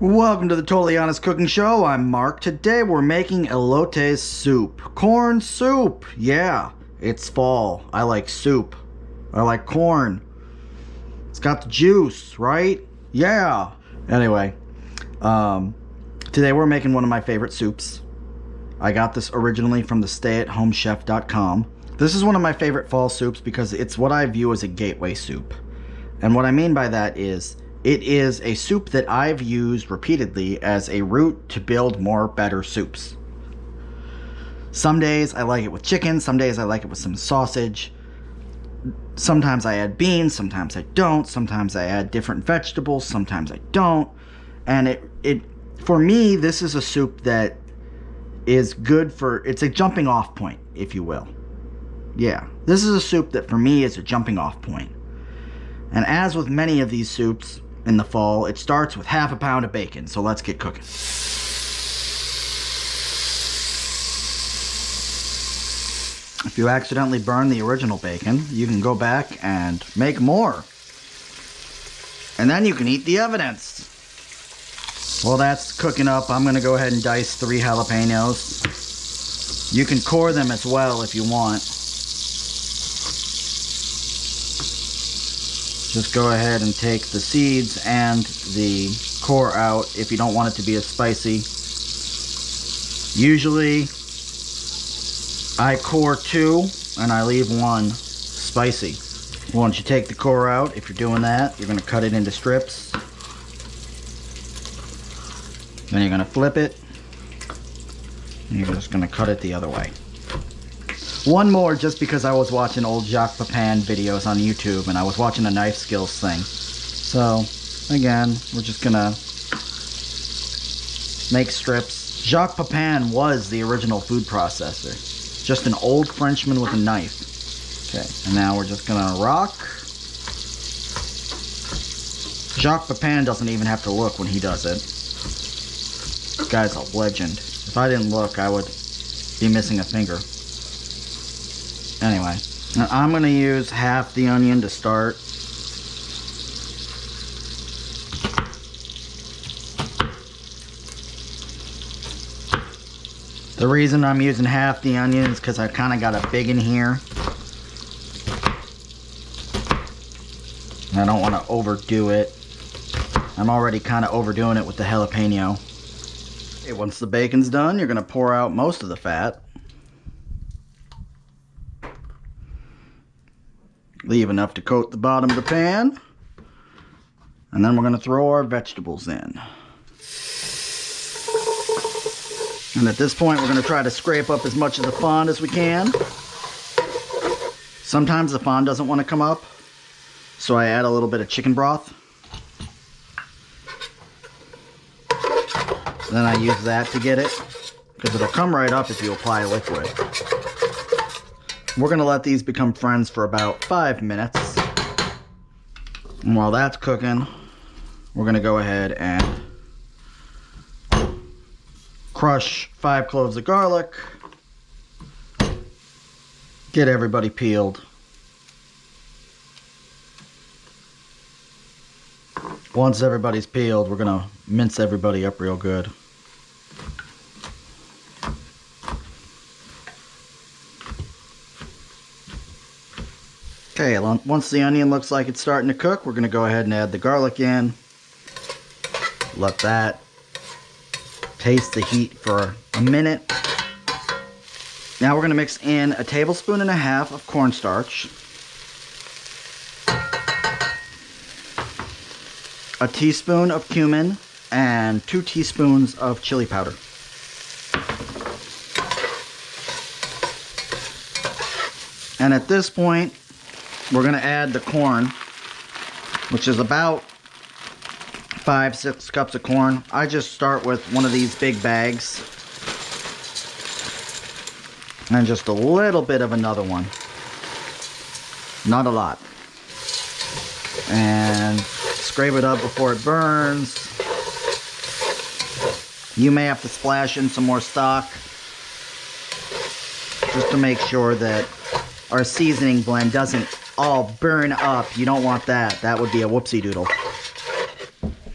Welcome to the Totally Honest Cooking Show. I'm Mark. Today we're making elotes soup. Corn soup. Yeah, it's fall. I like soup. I like corn. It's got the juice, right? Yeah. Anyway, today we're making one of my favorite soups. I got this originally from the stayatHomechef.com. This is one of my favorite fall soups because it's what I view as a gateway soup. And what I mean by that is, it is a soup that I've used repeatedly as a route to build more better soups. Some days I like it with chicken, some days I like it with some sausage. Sometimes I add beans, sometimes I don't, sometimes I add different vegetables, sometimes I don't. And for me, this is a soup that is good for, it's a jumping off point, if you will. Yeah, this is a soup that for me is a jumping off point. And as with many of these soups in the fall, it starts with half a pound of bacon, so let's get cooking. If you accidentally burn the original bacon, you can go back and make more. And then you can eat the evidence. While that's cooking up, I'm going to go ahead and dice 3 jalapenos. You can core them as well if you want. Just go ahead and take the seeds and the core out if you don't want it to be as spicy. Usually, I core 2 and I leave 1 spicy. Once you take the core out, if you're doing that, you're going to cut it into strips. Then you're going to flip it. And you're just going to cut it the other way. One more, just because I was watching old Jacques Pepin videos on YouTube and I was watching a knife skills thing. So, again, we're just gonna make strips. Jacques Pepin was the original food processor. Just an old Frenchman with a knife. Okay, and now we're just gonna rock. Jacques Pepin doesn't even have to look when he does it. This guy's a legend. If I didn't look, I would be missing a finger. Anyway, now I'm going to use half the onion to start. The reason I'm using half the onion is because I kind of got a big in here. I don't want to overdo it. I'm already kind of overdoing it with the jalapeno. Okay, once the bacon's done, you're going to pour out most of the fat. Leave enough to coat the bottom of the pan. And then we're going to throw our vegetables in. And at this point, we're going to try to scrape up as much of the fond as we can. Sometimes the fond doesn't want to come up, so I add a little bit of chicken broth. Then I use that to get it, because it'll come right up if you apply liquid. We're going to let these become friends for about 5 minutes. And while that's cooking, we're going to go ahead and crush 5 cloves of garlic. Get everybody peeled. Once everybody's peeled, we're going to mince everybody up real good. Okay, once the onion looks like it's starting to cook, we're going to go ahead and add the garlic in. Let that taste the heat for a minute. Now we're going to mix in 1.5 tablespoons of cornstarch, 1 teaspoon of cumin, and 2 teaspoons of chili powder. And at this point, we're going to add the corn, which is about 5-6 cups of corn. I just start with one of these big bags and just a little bit of another one. Not a lot. And scrape it up before it burns. You may have to splash in some more stock just to make sure that our seasoning blend doesn't all burn up. You don't want that. That would be a whoopsie doodle.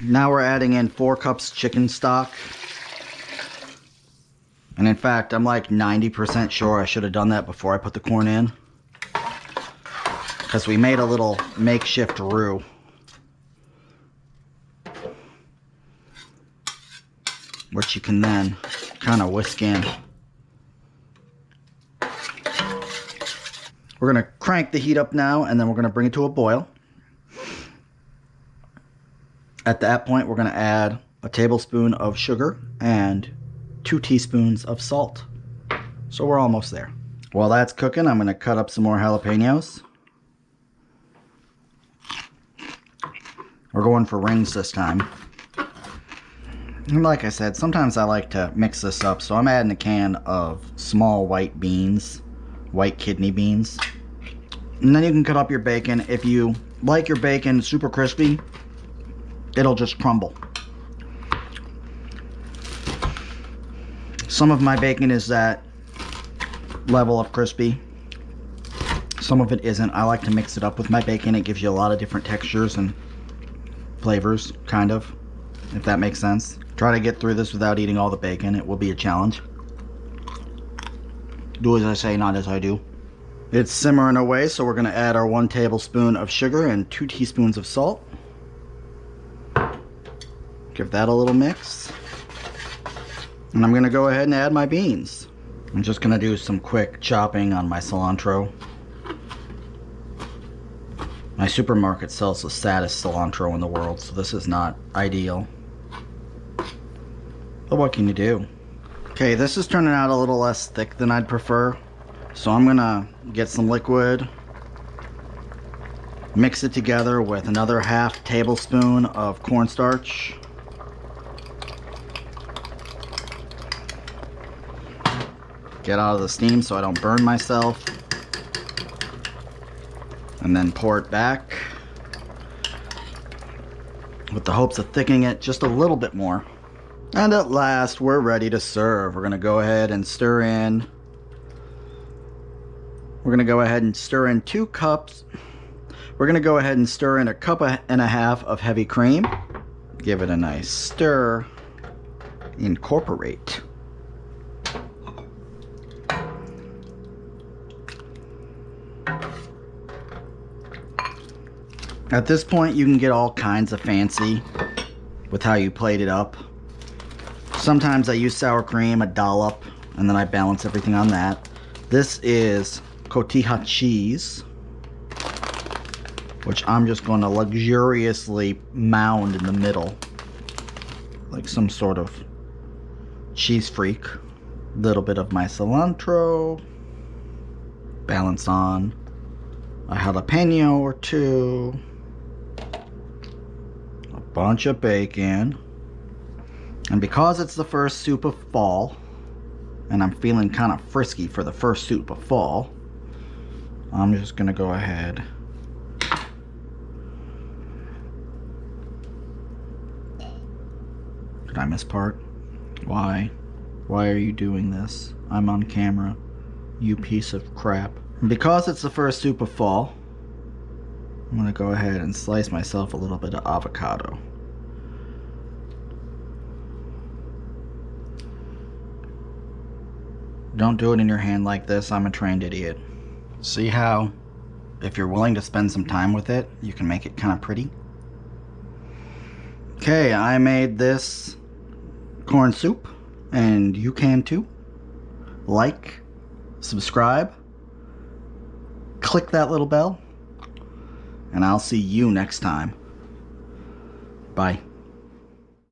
Now we're adding in 4 cups chicken stock. And in fact, I'm like 90% sure I should have done that before I put the corn in, because we made a little makeshift roux. Which you can then kind of whisk in. We're going to crank the heat up now, and then we're going to bring it to a boil. At that point, we're going to add a tablespoon of sugar and 2 teaspoons of salt. So we're almost there. While that's cooking, I'm going to cut up some more jalapenos. We're going for rings this time. And like I said, sometimes I like to mix this up, so I'm adding a can of small white beans, white kidney beans. And then you can cut up your bacon. If you like your bacon super crispy, it'll just crumble. Some of my bacon is that level of crispy. Some of it isn't. I like to mix it up with my bacon. It gives you a lot of different textures and flavors, kind of, if that makes sense. Try to get through this without eating all the bacon. It will be a challenge. Do as I say, not as I do. It's simmering away, so we're going to add our 1 tablespoon of sugar and 2 teaspoons of salt. Give that a little mix. And I'm going to go ahead and add my beans. I'm just going to do some quick chopping on my cilantro. My supermarket sells the saddest cilantro in the world, so this is not ideal. But what can you do? Okay, this is turning out a little less thick than I'd prefer. So I'm gonna get some liquid, mix it together with another ½ tablespoon of cornstarch. Get out of the steam so I don't burn myself. And then pour it back with the hopes of thickening it just a little bit more. And at last, we're ready to serve. We're going to go ahead and stir in. We're going to go ahead and stir in 2 cups. We're going to go ahead and stir in 1.5 cups of heavy cream. Give it a nice stir. Incorporate. At this point, you can get all kinds of fancy with how you plate it up. Sometimes I use sour cream, a dollop, and then I balance everything on that. This is cotija cheese, which I'm just going to luxuriously mound in the middle, like some sort of cheese freak. Little bit of my cilantro, balance on a jalapeno or 2, a bunch of bacon. And because it's the first soup of fall, and I'm feeling kind of frisky for the first soup of fall, I'm just going to go ahead Did I miss part? Why? Why are you doing this? I'm on camera. You piece of crap. And because it's the first soup of fall, I'm going to go ahead and slice myself a little bit of avocado. Don't do it in your hand like this. I'm a trained idiot. See how, if you're willing to spend some time with it, you can make it kind of pretty? Okay, I made this corn soup, and you can too. Like, subscribe, click that little bell, and I'll see you next time. Bye.